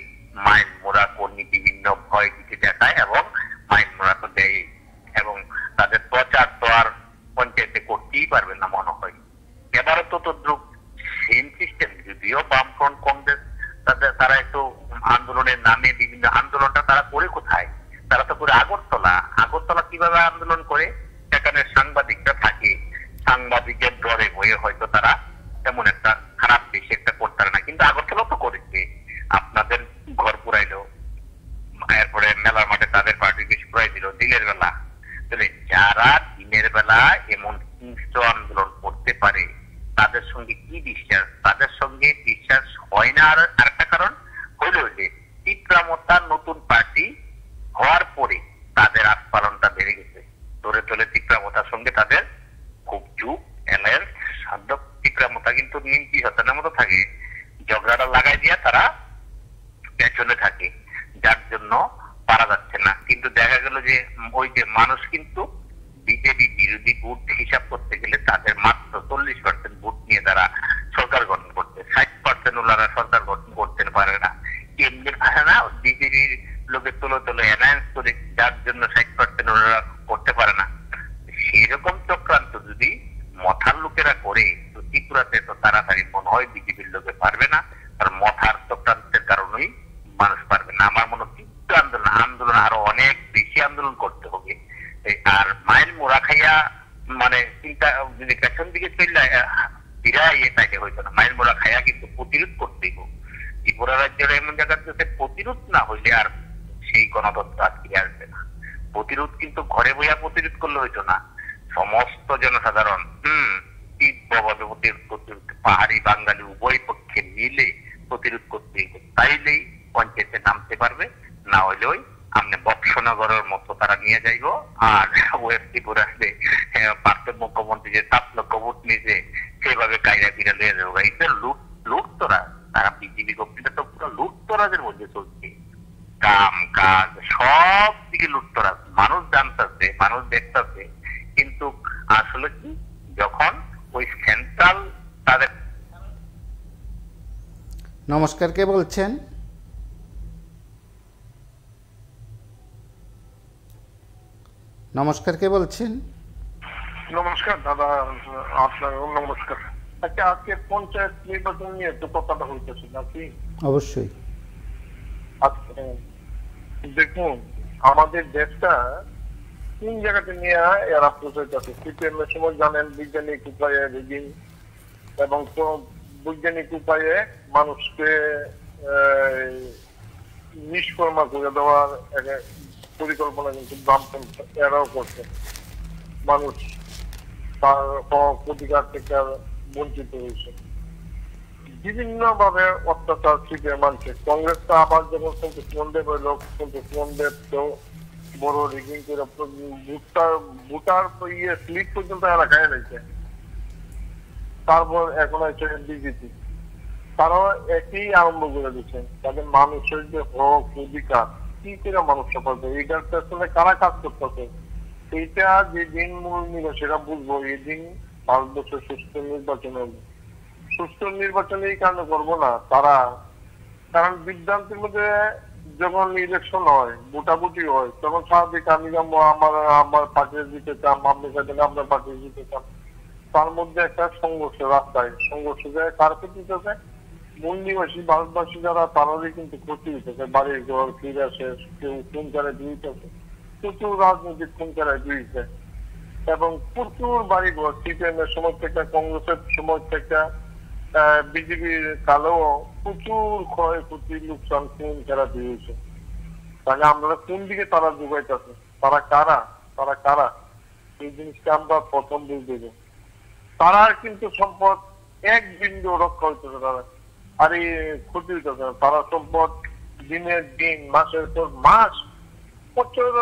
Speaker 5: মাইল মোড়া কর্মী বিভিন্ন ভয় দিতে দেখায় এবং মাইল মোড়া তো দেয়, এবং তাদের প্রচার তো আর পঞ্চায়েতে করতেই পারবে না মনে হয়। এবারও তো তদ্রুপ সেম সিস্টেম। যদিও বামফ্রন্ট কংগ্রেস তারা একটু আন্দোলনের নামে বিভিন্ন আন্দোলনটা তারা করে কোথায়? তারা তো করে আগরতলা কিভাবে আন্দোলন করে? সেখানে সাংবাদিকরা থাকে, সাংবাদিকের ডরে ভয়ে হয়তো তারা তেমন একটা খারাপ বেশি একটা করতে পারে না, কিন্তু আগরতলা তো করেছে। আপনাদের ঘর পুরাইলো, এরপরে মেলার মাঠে তাদের পার্টি বেশি পুরাই দিল দিনের বেলা। তাহলে যারা দিনের বেলা এমন হিংস্র আন্দোলন করতে পারে
Speaker 6: তাদের সঙ্গে কি বিশ্বাস, তাদের সঙ্গে বিশ্বাস হয় না। আর আরেকটা কারণ হইল যে তীব্রামতা নতুন পার্টি হওয়ার পরে তাদের আস্পালনটা বেড়ে গেছে। ধরে তোলে তীব্রামতার সঙ্গে তাদের খুব যুগ এলের সাধ্য। তীব্রামতা কিন্তু নিমকি হতানের মতো থাকে, ঝগড়াটা লাগাই দিয়া তারা পেছনে থাকে, যার জন্য পারা যাচ্ছে না। কিন্তু দেখা গেল যে ওই যে মানুষ কিন্তু বিজেপি বিরোধী ভোট হিসাব করতে গেলে তাদের মাত্র 40% ভোট নিয়ে তারা সরকার গঠন করতে, 60% ওনারা সরকার গঠন করতে পারে না। এমনি পারে না, বিজেপির লোকের তোলে অ্যানাউন্স করে, যার জন্য 60% ওনারা করতে পারে না। সেরকম চক্রান্ত যদি মথার লোকেরা করে তো ত্রিপুরাতে তো তাড়াতাড়ি মনে হয় বিজেপির লোকে পারবে না। আর মথার চক্রান্তের কারণেই মানুষ পারবে না। আমার মনে হয় তীব্র আন্দোলন আরো অনেক বেশি আন্দোলন করতে হবে। আর মাইল মোড়া খাইয়া মানে চিন্তা যদি পেছন দিকে চললে ফিরাই তাইলে হইতো না। মাইল মোড়া খাইয়া কিন্তু প্রতিরোধ করতেই হোক। ত্রিপুরা রাজ্যের এমন জায়গাতে প্রতিরোধ না হইলে আর সেই গণতন্ত্র আর ফিরে আসবে না। প্রতিরোধ কিন্তু ঘরে বইয়া প্রতিরোধ করলে হইতো না, সমস্ত জনসাধারণ তীব্রভাবে প্রতিরোধ, পাহাড়ি বাঙালি উভয় পক্ষে মিলে প্রতিরোধ করতে, তাইলেই পঞ্চায়েতে নামতে পারবে। না হইলে ওই আপনি বক্সনগরের মতো তারা নিয়ে যাইব। আর ওয়েস্ট ত্রিপুরা আসলে প্রাক্তন মুখ্যমন্ত্রী যে 7 লক্ষ ভোট নিয়েছে সেভাবে কায়রা ফিরে নিয়ে যাবো। এটা লুটতরা, তারা বিজেপি গভর্নমেন্টটা তো পুরো লুটতরাজের মধ্যে চলছে। কাম কাজ সব দিকে লুটতরাজ। মানুষ জানতেছে, মানুষ দেখতেছে, কিন্তু আসলে কি যখন ওই সেন্ট্রাল তাদের।
Speaker 1: নমস্কার, কে বলছেন? নমস্কার, কে বলছেন?
Speaker 4: নমস্কার দাদা, আপনার নমস্কার। আচ্ছা, আজকে পঞ্চায়েত নির্বাচন নিয়ে তো কথাটা হইতেছে নাকি?
Speaker 1: অবশ্যই।
Speaker 4: আজকে দেখুন আমাদের দেশটা কোন জায়গাতে নিয়ে এরা প্রচার। সিপিএম এর সময় জানেন বৈজ্ঞানিক উপায়ে রিগিং এবং বৈজ্ঞানিক উপায়ে মানুষকে নিষ্কর্মা করে দেওয়ার একটা পরিকল্পনা কিন্তু বামপন্থী এরাও করছে। মানুষ তার হক অধিকার থেকে বঞ্চিত হয়েছে বিভিন্ন ভাবে, অত্যাচার শিখে মানছে। কংগ্রেস তো আবার যখন সন্তোষমন দেব হইল, সন্তোষমন দেব তো বড় রিগিং করে ভোটার স্লিপ পর্যন্ত এলাকায় রয়েছে। তারপর এখন হচ্ছে বিজেপি, তারাও একই আরম্ভ করে দিচ্ছেন। তাদের মানুষের যে হক অধিকার কি করে মানুষটা পাবে, এইটার পেছনে কারা কাজ করতেছে, এইটা যেদিন মূল নিবে সেটা বুঝবো। এই দিন ভারতবর্ষের সুস্থ নির্বাচন হবে। সুস্থ নির্বাচন এই কারণে করবো না তারা, কারণ বিভ্রান্তির মধ্যে যখন ইলেকশন হয়, ভোটাভুটি হয়, তখন স্বাভাবিক আমি আমার পার্টির দিতে চান, আপনি চাইছেন আপনার পার্টির দিতে চান, তার মধ্যে একটা সংঘর্ষ, রাস্তায় সংঘর্ষ যায়। কার ক্ষতি হচ্ছে? মূল নিবাসী ভারতবাসী যারা, তারারই কিন্তু ক্ষতি হইতেছে। বাড়ি ঘর ফিরে আসে, কেউ কোন জায়গায় দিয়েছে, প্রচুর রাজনৈতিক কোন জায়গায় দিয়েছে এবং প্রচুর বাড়ি ঘর সিপিএম এর সময় থেকে, কংগ্রেসের সময় থেকে, বিজেপির কালেও প্রচুর ক্ষয়ক্ষতি, লোকসান কোন যারা দিয়েছে। তাহলে আমরা কোন দিকে তারা যোগাইতেছে, তারা কারা এই জিনিসটা আমরা প্রথম বুঝতে দেব। তারা কিন্তু সম্পদ এক বিন্দু রক্ষা হইতেছে তারা, আর এই ক্ষতি হইতেছে না। তারা সম্পদ দিনের দিন, মাসের পর মাস প্রচুর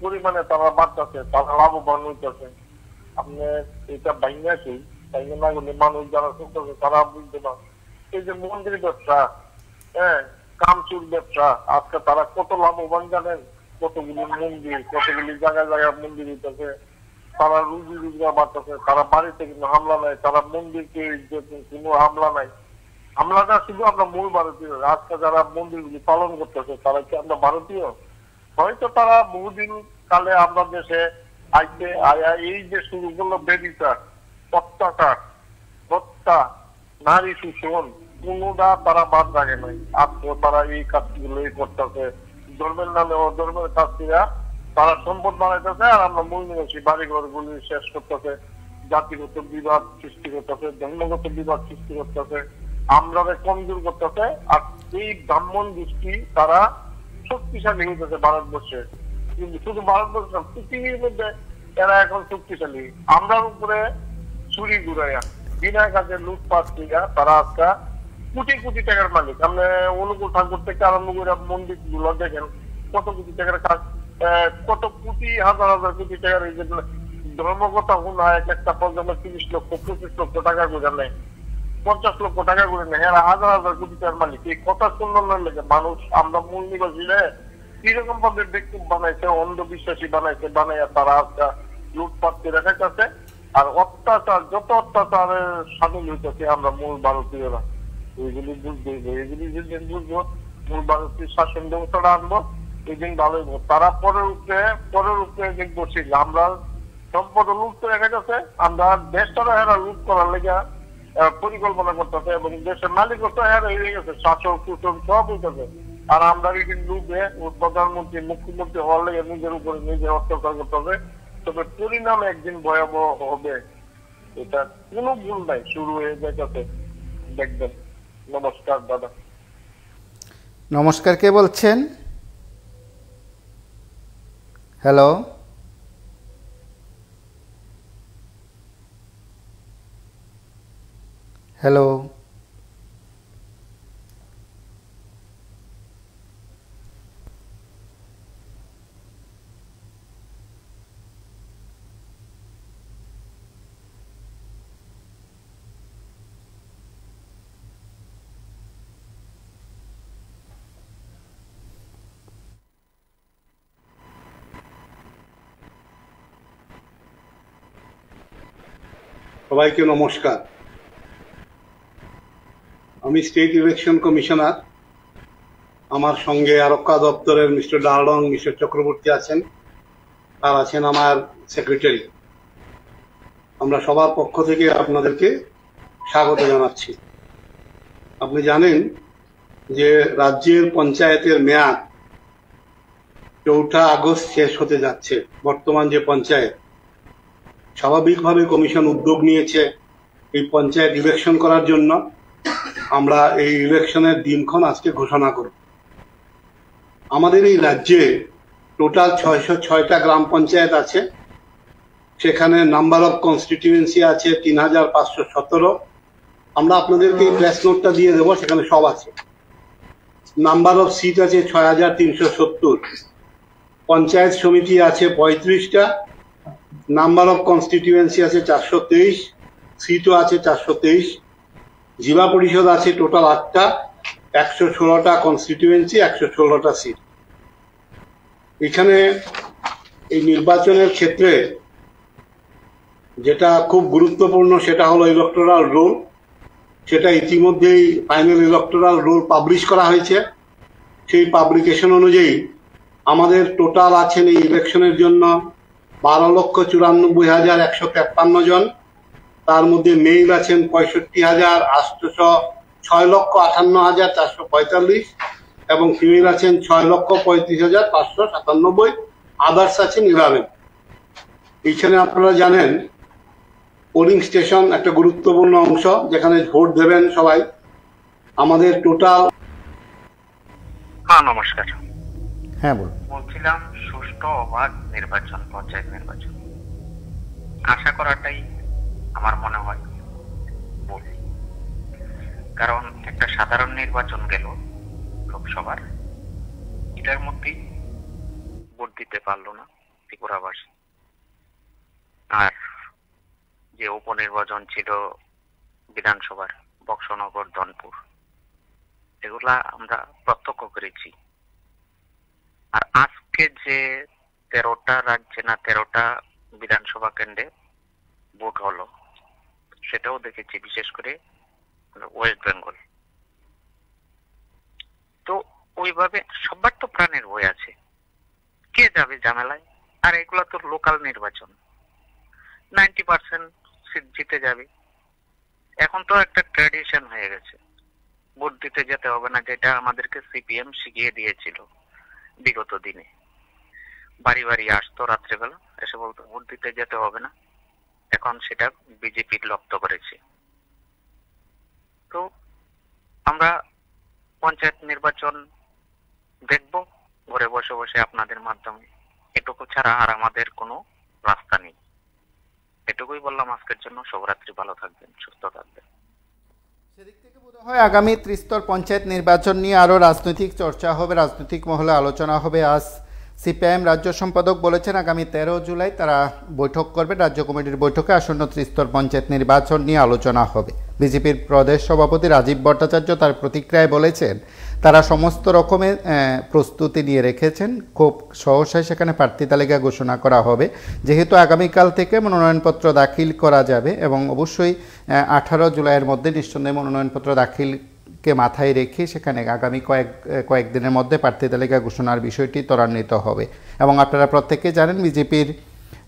Speaker 4: পরিমাণে তারা বাড়তেছে, তারা লাভবান হইতেছে। আপনি এটা বাইরে আছে, বাইরে না গেলে মানুষ যারা চলতেছে তারা বুঝতে পারে। এই যে মন্দির ব্যবসা, কামচুর ব্যবসা, আজকে তারা কত লাভবান জানেন? কতগুলি মন্দির, কতগুলি জায়গায় জায়গায় মন্দির হইতেছে, তারা রুজি রোজগার বাড়তেছে। তারা বাড়িতে কিন্তু হামলা নাই, তারা মন্দিরকে কোনো হামলা নাই। হামলাটা শুধু আমরা মূল ভারতীয়। আজকে যারা মন্দিরগুলি পালন করতেছে তারা কি আমরা ভারতীয়? হয়তো তারা বহুদিন কালে আমরা দেশে আইতে আয়া এই যে শুরু করলো বেবিচার, অত্যাচার, হত্যা, নারী শোষণ, কোনটা তারা বাদ রাখে নাই। আজকে তারা এই কাজগুলোই করতেছে। ধর্মের নামে অধর্মের কাজ করিয়া তারা সম্পদ বানাইতেছে, আর আমরা মূল নিবাসী বাড়িঘর গুলি শেষ করতেছে, জাতিগত বিবাদ সৃষ্টি করতেছে, ধর্মগত বিবাদ সৃষ্টি করতেছে, আমরা কমজোর করতেছে। আর এই ব্রাহ্মণ গোষ্ঠী তারা শক্তিশালী হইতেছে ভারতবর্ষে, কিন্তু শুধু ভারতবর্ষ পৃথিবীর মধ্যে এরা এখন শক্তিশালী। আমরার উপরে ছুরি ঘুরাইয়া বিনা কাজে লুটপাট করিয়া তারা আজকে কোটি কোটি টাকার মালিক। আপনি অনুকূল ঠাকুর থেকে আরম্ভ করে মন্দির গুলো দেখেন, কত কোটি টাকার কাজ, কত কোটি হাজার হাজার কোটি টাকার এই যে ধর্মকথা গুণ হয়, একটা পর্যন্ত 30 লক্ষ 25 লক্ষ টাকা করে নেয়, 50 লক্ষ টাকা করে নেয়, এরা হাজার হাজার কোটি টাকার মালিক। এই কথা শুনলাম লেগে মানুষ, আমরা মূল নিবাসীরা কিরকম ভাবে ব্যক্তি বানাইছে, অন্ধবিশ্বাসী বানাইছে, বানাইয়া তারা আজকে লুটপাট করে রেখেছে। আর অত্যাচার, যত অত্যাচারের সামিল হইতেছে আমরা মূল ভারতীয়রা, এইগুলি বুঝতে হইবে। এইগুলি যেদিন বুঝবো, মূল ভারতীয় শাসন ব্যবস্থাটা আনবো, এই দিন ভালো হইব। তারা পরের উপরে দেখবো ঠিক আমরা সম্পদ লুট করে রেখেছে, আমরা দেশটারা এরা লুট করার লেগে পরিকল্পনা করতেছে, এবং দেশের মালিকও তো এরা হয়ে গেছে, শাসক কুসন সব হইতেছে। আর আমরা এই লুটে প্রধানমন্ত্রী মুখ্যমন্ত্রী হওয়ার লেগে নিজের উপরে নিজের অত্যাচার করতেছে। তবে পরিণাম একদিন ভয়াবহ হবে, এটা কোনো ভুল নাই, শুরু হয়ে যাইতেছে, দেখবেন। নমস্কার দাদা।
Speaker 1: নমস্কার, কে বলছেন? হ্যালো, হ্যালো,
Speaker 3: সবাইকে নমস্কার। আমি স্টেট ইলেকশন কমিশনার। আমার সঙ্গে আরক্ষা দপ্তরের মিস্টার ডালডং, মিস্টার চক্রবর্তী আছেন, আর আছেন আমার সেক্রেটারি। আমরা সবার পক্ষ থেকে আপনাদেরকে স্বাগত জানাচ্ছি। আপনি জানেন যে রাজ্যের পঞ্চায়েতের মেয়াদ 4 আগস্ট শেষ হতে যাচ্ছে। বর্তমান যে পঞ্চায়েত, স্বাভাবিকভাবে কমিশন উদ্যোগ নিয়েছে এই পঞ্চায়েত ইলেকশন করার জন্য। আমরা এই ইলেকশনের দিনক্ষণ আজকে ঘোষণা করব। আমাদের এই রাজ্যে টোটাল 606টা গ্রাম পঞ্চায়েত আছে। সেখানে নাম্বার অফ কনস্টিটিউয়েন্সি আছে 3517। আমরা আপনাদেরকে এই প্রেস নোটটা দিয়ে দেবো, সেখানে সব আছে। নাম্বার অফ সিট আছে 6370। পঞ্চায়েত সমিতি আছে 35টা। নাম্বার অফ কনস্টিটিউয়েন্সি আছে 423, সিটও আছে 423। জিলা পরিষদ আছে টোটাল 8টা, 116টা কনস্টিটিউয়েন্সি, 116টা সিট। এখানে এই নির্বাচনের ক্ষেত্রে যেটা খুব গুরুত্বপূর্ণ সেটা হলো ইলেকটোরাল রোল। সেটা ইতিমধ্যেই ফাইনাল ইলেকটোরাল রোল পাবলিশ করা হয়েছে। সেই পাবলিকেশন অনুযায়ী আমাদের টোটাল আছেন এই ইলেকশনের জন্য 12,94,153 জন। তার মধ্যে মেইল আছেন 65,800, 6,58,445, এবং ফিমেল আছেন 6,35,597। আদার্স আছেন 11। এইখানে আপনারা জানেন পোলিং স্টেশন একটা গুরুত্বপূর্ণ অংশ, যেখানে ভোট দেবেন সবাই। আমাদের টোটাল।
Speaker 5: হ্যাঁ, নমস্কার।
Speaker 1: হ্যাঁ বলুন।
Speaker 5: বলছিলাম সুষ্ঠু অবাধ নির্বাচন, পঞ্চায়েত নির্বাচন আশা করাটাই আমার মনে হয় ভুল। কারণ একটা সাধারণ নির্বাচন গেল লোকসভার, এটার মধ্যেই ভোট দিতে পারলো না ত্রিপুরাবাসী। আর যে উপনির্বাচন ছিল বিধানসভার বক্সনগর, ধনপুর, এগুলা আমরা প্রত্যক্ষ করেছি। আর আজকে যে 13টা রাজ্যে না 13টা বিধানসভা কেন্দ্রে ভোট হলো, সেটাও দেখেছি, বিশেষ করে ওয়েস্ট বেঙ্গল। তো ওইভাবে সবার তো প্রাণের ভয় আছে, কে যাবে ঝামেলায়। আর এগুলা তো লোকাল নির্বাচন, 90% সিট জিতে যাবে। এখন তো একটা ট্র্যাডিশন হয়ে গেছে, ভোট দিতে যেতে হবে না, যেটা আমাদেরকে সিপিএম শিখিয়ে দিয়েছিল বিগত দিনে। বাড়ি বাড়ি আসতো রাত্রেবেলা, এসে বলতো ভোট দিতে যেতে হবে না। এখন সেটা বিজেপি লপ্ত করেছে। তো আমরা পঞ্চায়েত নির্বাচন দেখব ঘরে বসে বসে আপনাদের মাধ্যমে, এটুকু ছাড়া আর আমাদের কোনো রাস্তা নেই। এটুকুই বললাম আজকের জন্য। শুভরাত্রি, ভালো থাকবেন, সুস্থ থাকবেন।
Speaker 1: সেদিক থেকে বোধ হয় আগামী ত্রিস্তর পঞ্চায়েত নির্বাচন নিয়ে আরও রাজনৈতিক চর্চা হবে, রাজনৈতিক মহলে আলোচনা হবে। আজ সিপিআইএম রাজ্য সম্পাদক বলেছেন আগামী 13 জুলাই তারা বৈঠক করবে, রাজ্য কমিটির বৈঠকে আসন্ন ত্রিস্তর পঞ্চায়েত নির্বাচন নিয়ে আলোচনা হবে। বিজেপির প্রদেশ সভাপতি রাজীব ভট্টাচার্য তার প্রতিক্রিয়ায় বলেছেন তারা সমস্ত রকমের প্রস্তুতি নিয়ে রেখেছেন, খুব সহসায় সেখানে প্রার্থী তালিকা ঘোষণা করা হবে। যেহেতু আগামীকাল থেকে মনোনয়নপত্র দাখিল করা যাবে এবং অবশ্যই 18 জুলাইয়ের মধ্যে নিঃসন্দেহে মনোনয়নপত্র দাখিলকে মাথায় রেখে সেখানে আগামী কয়েকদিনের মধ্যে প্রার্থী তালিকা ঘোষণার বিষয়টি ত্বরান্বিত হবে। এবং আপনারা প্রত্যেকে জানেন বিজেপির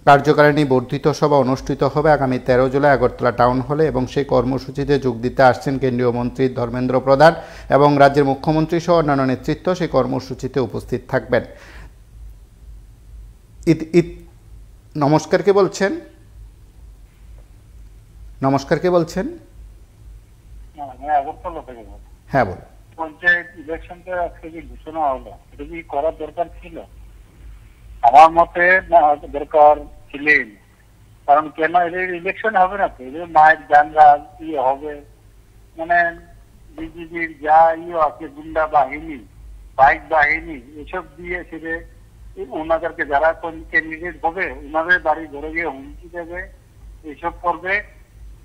Speaker 1: কার্যকারিণী বর্ধিত সভা অনুষ্ঠিত হবে আগামী 13 জুলাই আগরতলা টাউন হলে এবং সেই কর্মসূচিতে যোগ দিতে আসছেন কেন্দ্রীয় মন্ত্রী ধর্মেন্দ্র প্রধান এবং রাজ্যের মুখ্যমন্ত্রী সহ অন্যান্য নেতৃত্ব সেই কর্মসূচিতে উপস্থিত থাকবেন। নমস্কার, কে বলছেন? নমস্কার, কে বলছেন? হ্যাঁ বলুন।
Speaker 4: পঞ্চায়েত ইলেকশনটা আজকে যে ঘোষণা হলো, এটা কি করার দরকার ছিল? আমার মতে না, দরকার ছিলেন। কারণ কেন ইলেকশন হবে না তো, এদের মায়ের জানরা ইয়ে হবে, মানে বিজেপির যা ইয়ে আছে গুন্ডা বাহিনী, বাইক বাহিনী, এসব দিয়ে সেটা ওনাদেরকে যারা ক্যান্ডিডেট হবে ওনাদের বাড়ি ঘরে গিয়ে হুমকি দেবে, এসব করবে।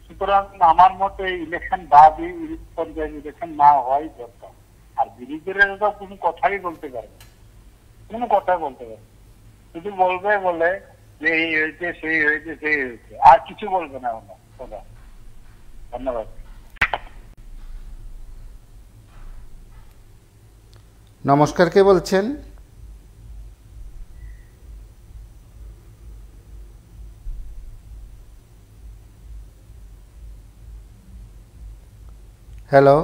Speaker 4: সুতরাং আমার মতে ইলেকশন বাদে পঞ্চায়েত ইলেকশন না হওয়াই দরকার। আর বিরোধীরা তো কোনো কথাই বলতে পারবে, কোনো কথা বলতে পারবে, শুধু বলবে বলে যে এই হয়েছে, সেই হয়েছে, সেই হয়েছে, আর কিছু বলবে না ওরা। ধন্যবাদ।
Speaker 1: নমস্কার, কে বলছেন? হ্যালো,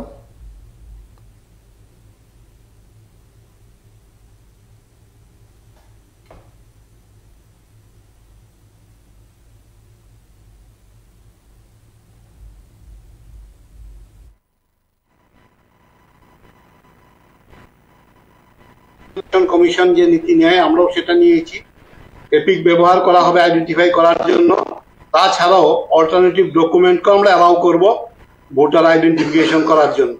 Speaker 3: কমিশন যে নীতি নেয় আমরাও সেটা নিয়েছি। এপিক ব্যবহার করা হবে আইডেন্টিফাই করার জন্য, তাছাড়াও অল্টারনেটিভ ডকুমেন্টকে আমরা অ্যালাউ করব ভোটার আইডেন্টিফিকেশন করার জন্য।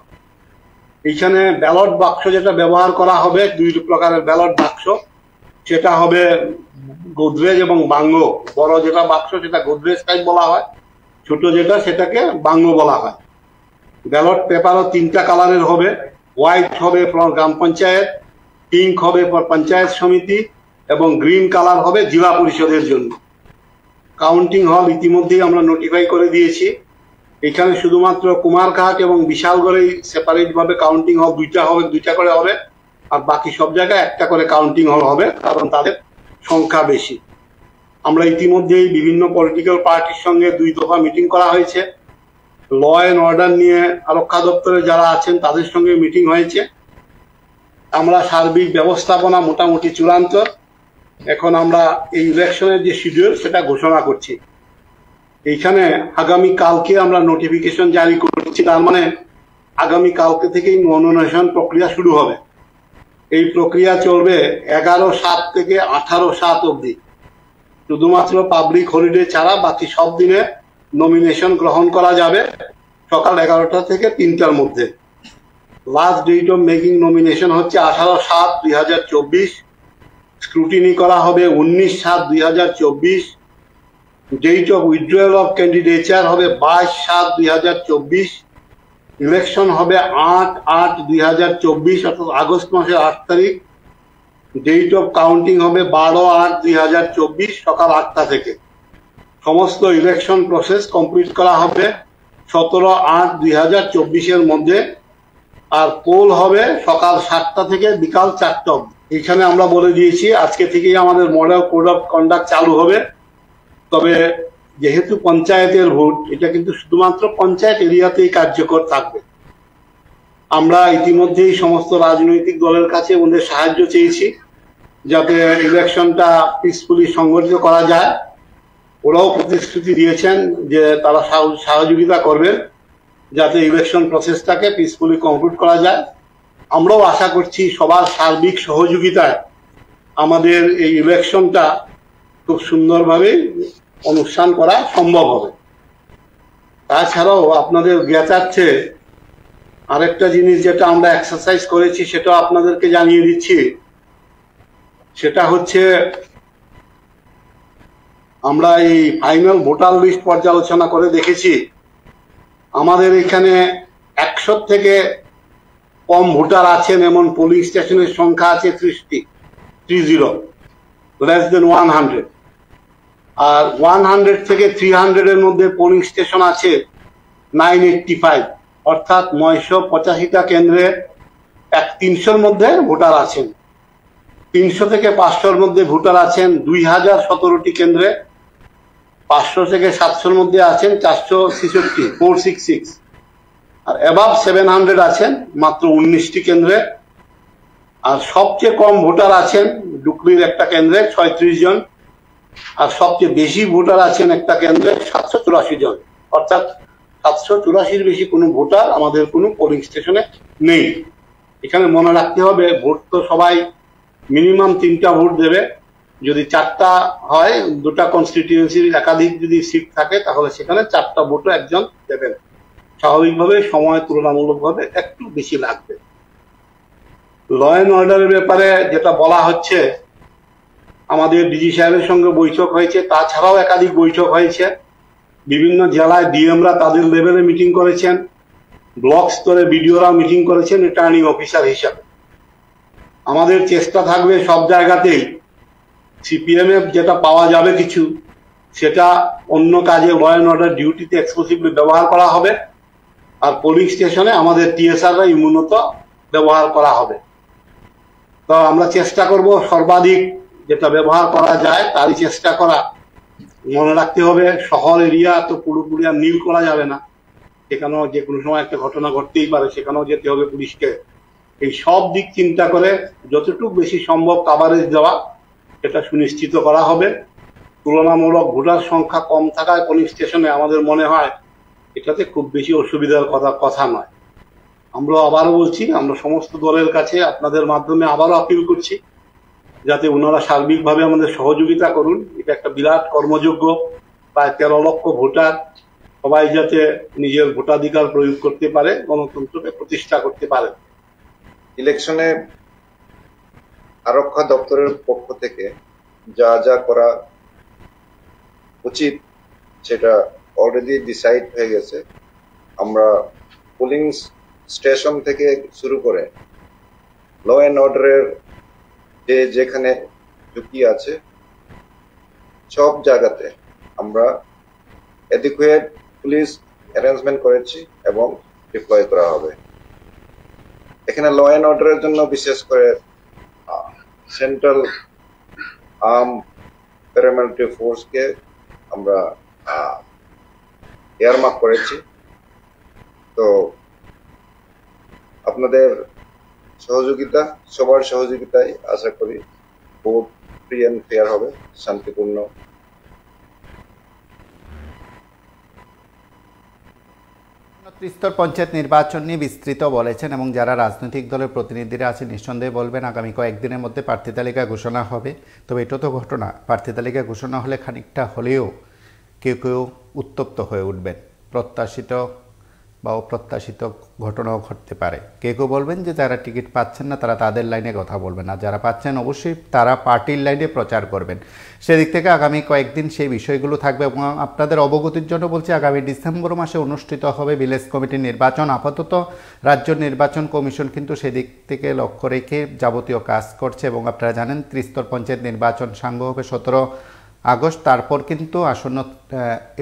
Speaker 3: এইখানে ব্যালট বাক্স যেটা ব্যবহার করা হবে, 2 প্রকারের ব্যালট বাক্স, সেটা হবে গোদরেজ এবং বাঙ্গো। বড় যেটা বাক্স সেটা গোদরেজ টাইপ বলা হয়, ছোট যেটা সেটাকে বাঙ্গো বলা হয়। ব্যালট পেপারও 3টা কালারের হবে, হোয়াইট হবে গ্রাম পঞ্চায়েত, পিঙ্ক হবে পঞ্চায়েত সমিতি এবং গ্রিন কালার হবে জেলা পরিষদের জন্য। কাউন্টিং হল ইতিমধ্যেই আমরা নোটিফাই করে দিয়েছি। এখানে শুধুমাত্র কুমারঘাট এবং বিশালগড়ে সেপারেট ভাবে কাউন্টিং হল 2টা করে হবে, আর বাকি সব জায়গায় 1টা করে কাউন্টিং হল হবে, কারণ তাদের সংখ্যা বেশি। আমরা ইতিমধ্যেই বিভিন্ন পলিটিক্যাল পার্টির সঙ্গে 2 দফা মিটিং করা হয়েছে। ল অ্যান্ড অর্ডার নিয়ে আরক্ষা দপ্তরে যারা আছেন তাদের সঙ্গে মিটিং হয়েছে। আমরা সার্বিক ব্যবস্থাপনা মোটামুটি চূড়ান্ত। এখন আমরা এই ইলেকশনের যে শিডিউল সেটা ঘোষণা করছি। এইখানে আগামী কালকে আমরা নোটিফিকেশন জারি করছি, তার মানে আগামী কালকে থেকেই মনোনয়ন প্রক্রিয়া শুরু হবে। এই প্রক্রিয়া চলবে 11/7 থেকে 18/7 অবধি। শুধুমাত্র পাবলিক হলিডে ছাড়া বাকি সব দিনে নমিনেশন গ্রহণ করা যাবে সকাল 11টা থেকে 3টার মধ্যে। Last date of making nomination হচ্ছে 18/7/2024। স্ক্রুটিনি করা হবে 19/7/2024। Date of withdrawal of candidature হবে 22/7/2024। ইলেকশন হবে 8/8/2024 অর্থাৎ আগস্ট মাসের 8 তারিখ। ডেট অফ কাউন্টিং হবে 12/8/2024 সকাল 8টা থেকে। সমস্ত ইলেকশন প্রসেস কমপ্লিট করা হবে 17/8/2024 মধ্যে। আর পোল হবে সকাল 7টা থেকে বিকাল 4টা অবধি। এখানে আমরা বলে দিয়েছি আজকে থেকেই আমাদের মডেল কোড অফ কন্ডাক্ট চালু হবে। তবে যেহেতু পঞ্চায়েতের ভোট, এটা কিন্তু শুধুমাত্র পঞ্চায়েত এরিয়াতেই কার্যকর থাকবে। আমরা ইতিমধ্যেই সমস্ত রাজনৈতিক দলের কাছে ওদের সাহায্য চেয়েছি যাতে ইলেকশনটা পিসফুলি সংগঠিত করা যায়। ওরাও প্রতিশ্রুতি দিয়েছেন যে তারা সহযোগিতা করবেন যাতে ইলেকশন প্রসেসটাকে পিসফুলি কমপ্লিট করা যায়। আমরাও আশা করছি সবার সার্বিক সহযোগিতায় আমাদের এই ইলেকশনটা খুব সুন্দরভাবে অনুষ্ঠান করা সম্ভব হবে। তাছাড়াও আপনাদের জ্ঞাতার্থে আরেকটা জিনিস যেটা আমরা এক্সারসাইজ করেছি সেটা আপনাদেরকে জানিয়ে দিচ্ছি। সেটা হচ্ছে আমরা এই ফাইনাল ভোটার লিস্ট পর্যালোচনা করে দেখেছি আমাদের এখানে 100 থেকে কম ভোটার আছেন এমন পোলিং স্টেশনের সংখ্যা আছে 30 less than 100। আর 100 থেকে 300 এর মধ্যে পোলিং স্টেশন আছে 985, অর্থাৎ 985টা কেন্দ্রে 300-র মধ্যে ভোটার আছেন। 300 থেকে 500-র মধ্যে ভোটার আছেন 2017টি কেন্দ্রে। 500 থেকে 700-র মধ্যে আছেন 466, আর অ্যাবাভ 700 আছেন মাত্র 19টি কেন্দ্রে। আর সবচেয়ে কম ভোটার আছেন ডুকরির একটা কেন্দ্রে 36 জন, আর সবচেয়ে বেশি ভোটার আছেন একটা কেন্দ্রে 784 জন, অর্থাৎ 784-র বেশি কোনো ভোটার আমাদের কোনো পোলিং স্টেশনে নেই। এখানে মনে রাখতে হবে ভোট তো সবাই মিনিমাম 3টা ভোট দেবে। যদি 4টা হয়, 2টা কনস্টিটিউয়েন্সির একাধিক যদি সিট থাকে তাহলে সেখানে 4টা ভোটও একজন দেবেন। স্বাভাবিকভাবে সময় তুলনামূলকভাবে একটু বেশি লাগবে। ল অ্যান্ড অর্ডারের ব্যাপারে যেটা বলা হচ্ছে, আমাদের ডিজি সাহেবের সঙ্গে বৈঠক হয়েছে, তাছাড়াও একাধিক বৈঠক হয়েছে। বিভিন্ন জেলায় ডিএমরা তাদের লেভেলে মিটিং করেছেন, ব্লক স্তরে বিডিওরা মিটিং করেছেন রিটার্নিং অফিসার হিসাবে। আমাদের চেষ্টা থাকবে সব জায়গাতেই সিপিএমএফ যেটা পাওয়া যাবে কিছু, সেটা অন্য কাজে ল অ্যান্ড অর্ডার ডিউটিতে এক্সক্লুসিভলি ব্যবহার করা হবে। আর পোলিং স্টেশনে আমাদের টিএসআররাই মূলত ব্যবহার করা হবে। তো আমরা চেষ্টা করব সর্বাধিক যেটা ব্যবহার করা যায় তারই চেষ্টা করা। মনে রাখতে হবে শহর এরিয়া তো পুরোপুরি আর নীল করা যাবে না, সেখানেও যে কোনো সময় একটা ঘটনা ঘটতেই পারে, সেখানেও যেতে হবে পুলিশকে। এই সব দিক চিন্তা করে যতটুকু বেশি সম্ভব কাভারেজ দেওয়া এটা সুনিশ্চিত করা হবে। তুলনামূলক ভোটার সংখ্যা কম থাকায় পোলিং স্টেশনে আমাদের মনে হয় এটাতে খুব বেশি অসুবিধার কথা নয়। আমরা আবারও বলছি, আমরা সমস্ত দলের কাছে আপনাদের মাধ্যমে আবারও আপিল করছি যাতে ওনারা সার্বিকভাবে আমাদের সহযোগিতা করুন। এটা একটা বিরাট কর্মযোগ্য, প্রায় 13 লক্ষ ভোটার, সবাই যাতে নিজের ভোটাধিকার প্রয়োগ করতে পারে, গণতন্ত্রকে প্রতিষ্ঠা করতে পারে।
Speaker 7: ইলেকশনে আরক্ষা দপ্তরের পক্ষ থেকে যা যা করা উচিত সেটা অলরেডি ডিসাইড হয়ে গেছে। আমরা পোলিং স্টেশন থেকে শুরু করে ল অ্যান্ড অর্ডারের যেখানে ঝুঁকি আছে সব জায়গাতে আমরা অ্যাডিকুয়েট পুলিশ অ্যারেঞ্জমেন্ট করেছি এবং ডিপ্লয় করা হবে। এখানে ল অ্যান্ড অর্ডারের জন্য বিশেষ করে সেন্ট্রাল আর্ম প্যারামিলিটারি ফোর্সকে আমরা এয়ারমার্ক করেছি। তো আপনাদের সহযোগিতা, সবার সহযোগিতায় আশা করি ভোট ফ্রি অ্যান্ড ফেয়ার হবে, শান্তিপূর্ণ।
Speaker 1: ত্রিস্তর পঞ্চায়েত নির্বাচন নিয়ে বিস্তৃত বলেছেন এবং যারা রাজনৈতিক দলের প্রতিনিধিরা আছেন নিঃসন্দেহে বলবেন আগামী কয়েকদিনের মধ্যে প্রার্থী তালিকা ঘোষণা হবে। তবে এটা তো ঘটনা, প্রার্থী তালিকা ঘোষণা হলে খানিকটা হলেও কেউ কেউ উত্তপ্ত হয়ে উঠবেন, প্রত্যাশিত বা অপ্রত্যাশিত ঘটনাও ঘটতে পারে। কেউ কেউ বলবেন যে যারা টিকিট পাচ্ছেন না তারা তাদের লাইনে কথা বলবেন, আর যারা পাচ্ছেন অবশ্যই তারা পার্টির লাইনে প্রচার করবেন। সেদিক থেকে আগামী কয়েকদিন সেই বিষয়গুলো থাকবে। এবং আপনাদের অবগতির জন্য বলছি, আগামী ডিসেম্বর মাসে অনুষ্ঠিত হবে ভিলেজ কমিটির নির্বাচন। আপাতত রাজ্য নির্বাচন কমিশন কিন্তু সেদিক থেকে লক্ষ্য রেখে যাবতীয় কাজ করছে এবং আপনারা জানেন ত্রিস্তর পঞ্চায়েত নির্বাচন সাঙ্গ হবে 17 আগস্ট। তারপর কিন্তু আসন্ন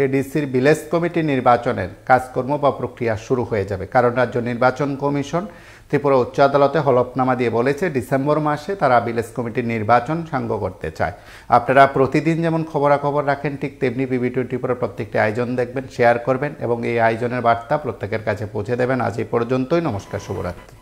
Speaker 1: এডিসির ভিলেজ কমিটি নির্বাচনের কাজকর্ম বা প্রক্রিয়া শুরু হয়ে যাবে, কারণ রাজ্য নির্বাচন কমিশন ত্রিপুরা উচ্চ আদালতে হলফনামা দিয়ে বলেছে ডিসেম্বর মাসে তারা ভিলেজ কমিটির নির্বাচন সাঙ্গ করতে চায়। আপনারা প্রতিদিন যেমন খবরাখবর রাখেন ঠিক তেমনি PB24 প্রত্যেকটি আয়োজন দেখবেন, শেয়ার করবেন এবং এই আয়োজনের বার্তা প্রত্যেকের কাছে পৌঁছে দেবেন। আজ এই পর্যন্তই। নমস্কার, শুভরাত্রি।